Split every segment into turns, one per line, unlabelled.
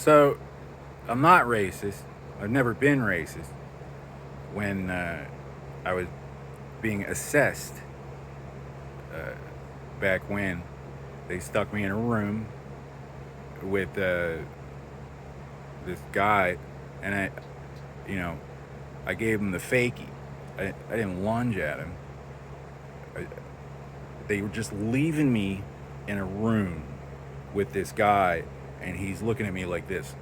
So, I'm not racist. I've never been racist. When I was being assessed back when, they stuck me in a room with this guy, and you know, I gave him the fakie. I didn't lunge at him. I, they were just leaving me in a room with this guy, and he's looking at me like this,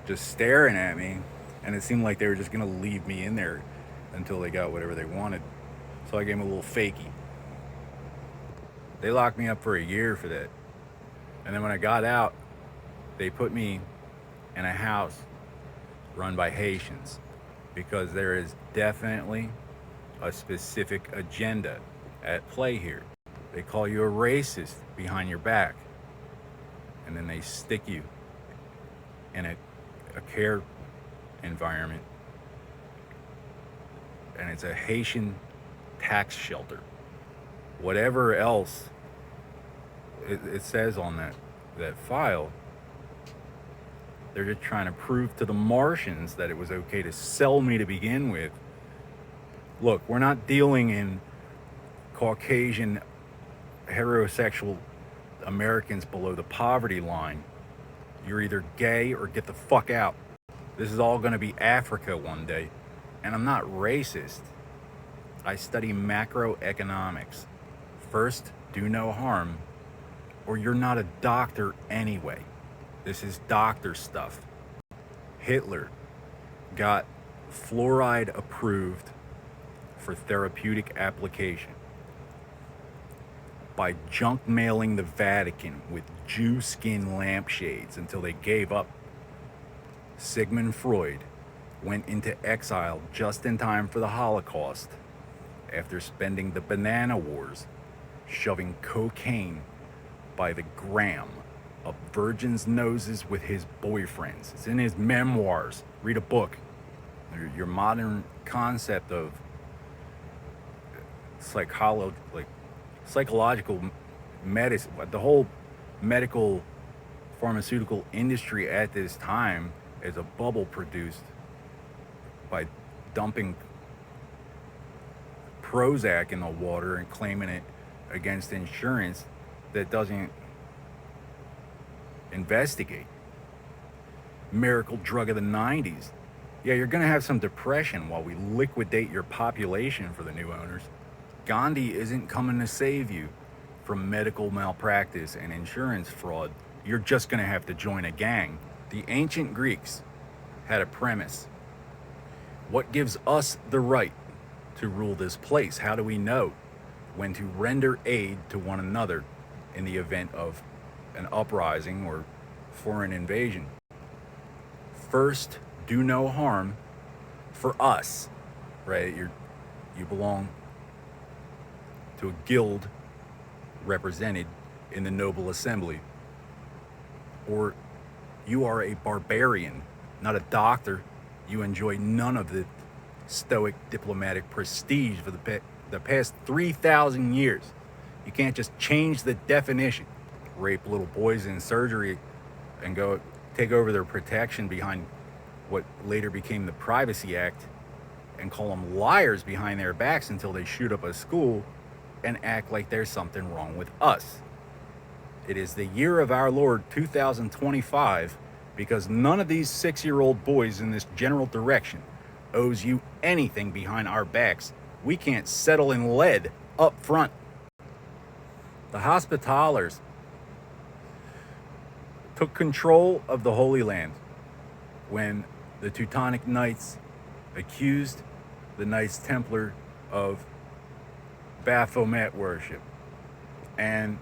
just staring at me, and it seemed like they were just gonna leave me in there until they got whatever they wanted. So I gave him a little fakie. They locked me up for a year for that. And then when I got out, they put me in a house run by Haitians because there is definitely a specific agenda at play here. They call you a racist behind your back, and then they stick you in a care environment, and it's a Haitian tax shelter. Whatever else it says on that file, they're just trying to prove to the Martians that it was okay to sell me to begin with. Look, we're not dealing in Caucasian heterosexual Americans below the poverty line. You're either gay or get the fuck out. This is all going to be Africa one day. And I'm not racist. I study macroeconomics. First, do no harm, or you're not a doctor anyway. This is doctor stuff. Hitler got fluoride approved for therapeutic application by junk mailing the Vatican with Jew skin lampshades until they gave up. Sigmund Freud went into exile just in time for the Holocaust after spending the banana wars shoving cocaine by the gram up virgins' noses with his boyfriends. It's in his memoirs. Read a book. Your modern concept of psychological medicine, the whole medical pharmaceutical industry at this time is a bubble produced by dumping Prozac in the water and claiming it against insurance that doesn't investigate. Miracle drug of the 90s. Yeah, you're going to have some depression while we liquidate your population for the new owners. Gandhi isn't coming to save you from medical malpractice and insurance fraud. You're just going to have to join a gang. The ancient Greeks had a premise. What gives us the right to rule this place? How do we know when to render aid to one another in the event of an uprising or foreign invasion? First, do no harm for us, right? You belong to a guild represented in the noble assembly. Or you are a barbarian, not a doctor. You enjoy none of the stoic diplomatic prestige for the past 3,000 years. You can't just change the definition. Rape little boys in surgery and go take over their protection behind what later became the Privacy Act and call them liars behind their backs until they shoot up a school and act like there's something wrong with us. It is the year of our Lord 2025 because none of these 6-year-old boys in this general direction owes you anything behind our backs. We can't settle in lead up front. The Hospitallers took control of the Holy Land when the Teutonic Knights accused the Knights Templar of Baphomet worship. And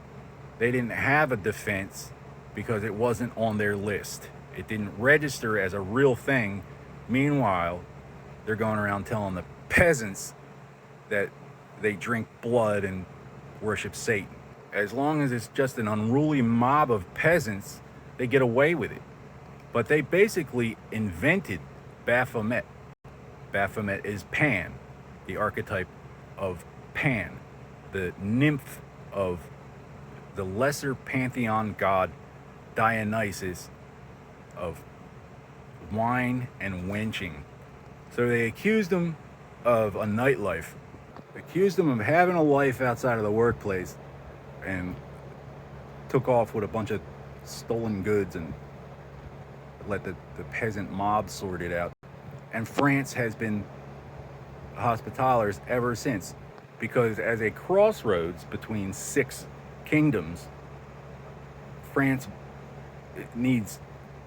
they didn't have a defense because it wasn't on their list. It didn't register as a real thing. Meanwhile, they're going around telling the peasants that they drink blood and worship Satan. As long as it's just an unruly mob of peasants, they get away with it. But they basically invented Baphomet. Baphomet is Pan, the archetype of Pan, the nymph of the lesser pantheon god Dionysus of wine and wenching. So they accused him of a nightlife, accused him of having a life outside of the workplace, and took off with a bunch of stolen goods and let the peasant mob sort it out. And France has been hospitalers ever since, because as a crossroads between 6 kingdoms, France needs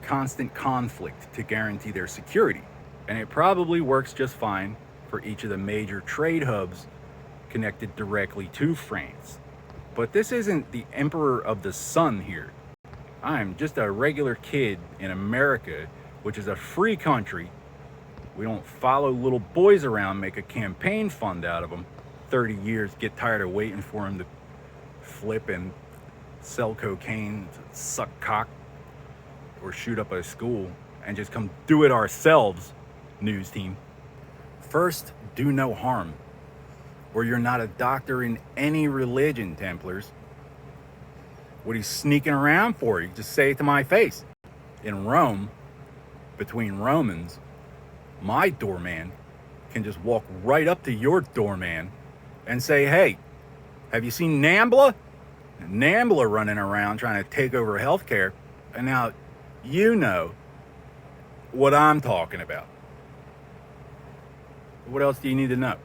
constant conflict to guarantee their security. And it probably works just fine for each of the major trade hubs connected directly to France. But this isn't the Emperor of the Sun here. I'm just a regular kid in America, which is a free country. We don't follow little boys around, make a campaign fund out of them. 30 years, get tired of waiting for them to flip and sell cocaine, suck cock, or shoot up a school, and just come do it ourselves, news team. First, do no harm, or you're not a doctor in any religion, Templars. What are you sneaking around for? You just say it to my face. In Rome, between Romans, my doorman can just walk right up to your doorman and say, hey, have you seen Nambla? Nambla running around trying to take over healthcare. And now you know what I'm talking about. What else do you need to know?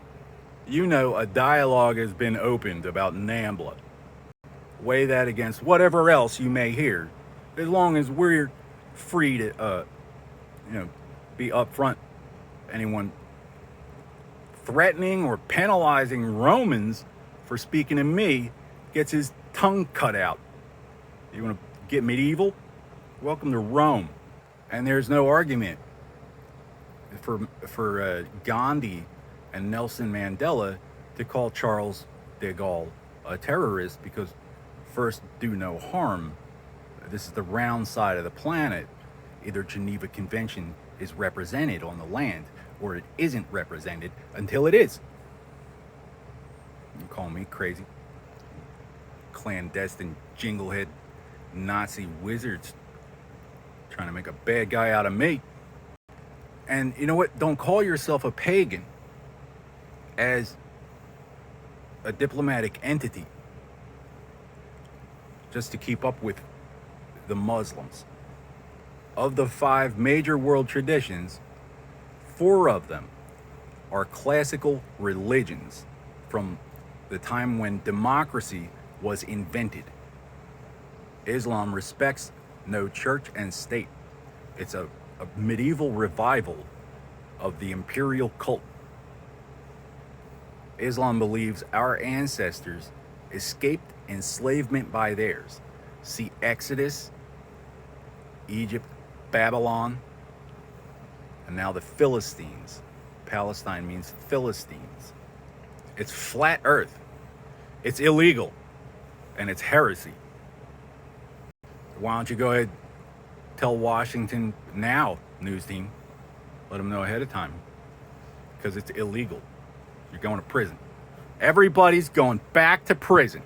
You know a dialogue has been opened about Nambla. Weigh that against whatever else you may hear, as long as we're free to, be upfront. Anyone threatening or penalizing Romans for speaking to me gets his tongue cut out. You want to get medieval? Welcome to Rome. And there's no argument for Gandhi and Nelson Mandela to call Charles de Gaulle a terrorist, because first, do no harm. This is the round side of the planet. Either Geneva Convention is represented on the land, or it isn't represented until it is. You call me crazy. Clandestine jinglehead Nazi wizards trying to make a bad guy out of me. And you know what? Don't call yourself a pagan as a diplomatic entity just to keep up with the Muslims. Of the 5 major world traditions, 4 of them are classical religions from the time when democracy was invented. Islam respects no church and state. It's a medieval revival of the imperial cult. Islam believes our ancestors escaped enslavement by theirs. See Exodus, Egypt, Babylon, and now the Philistines. Palestine means Philistines. It's flat earth. It's illegal. And it's heresy. Why don't you go ahead, tell Washington now, news team. Let them know ahead of time. Because it's illegal. You're going to prison. Everybody's going back to prison.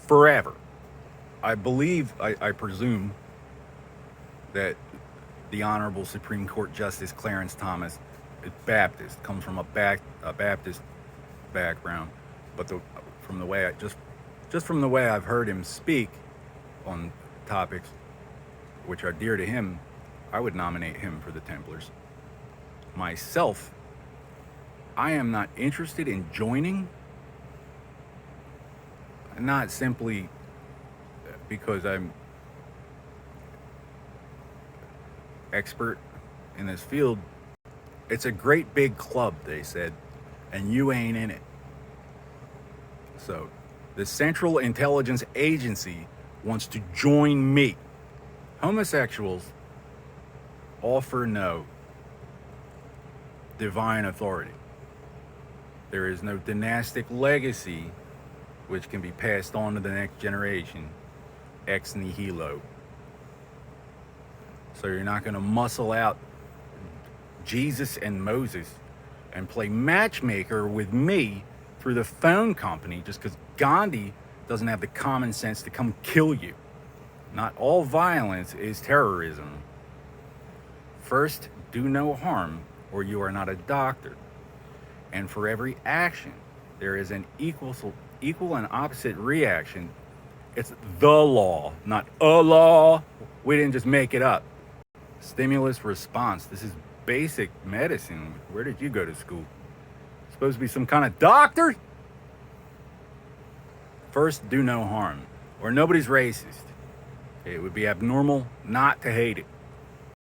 Forever. I presume that the Honorable Supreme Court Justice Clarence Thomas is Baptist, comes from a Baptist background, but from the way I've heard him speak on topics which are dear to him, I would nominate him for the Templars. Myself, I am not interested in joining, not simply because I'm expert in this field. It's a great big club, they said, and you ain't in it. So the Central Intelligence Agency wants to join me. Homosexuals offer no divine authority. There is no dynastic legacy which can be passed on to the next generation ex nihilo. So you're not going to muscle out Jesus and Moses and play matchmaker with me through the phone company just because Gandhi doesn't have the common sense to come kill you. Not all violence is terrorism. First, do no harm, or you are not a doctor. And for every action, there is an equal and opposite reaction. It's the law, not a law. We didn't just make it up. Stimulus response. This is basic medicine. Where did you go to school? Supposed to be some kind of doctor? First, do no harm, or nobody's racist. It would be abnormal not to hate it.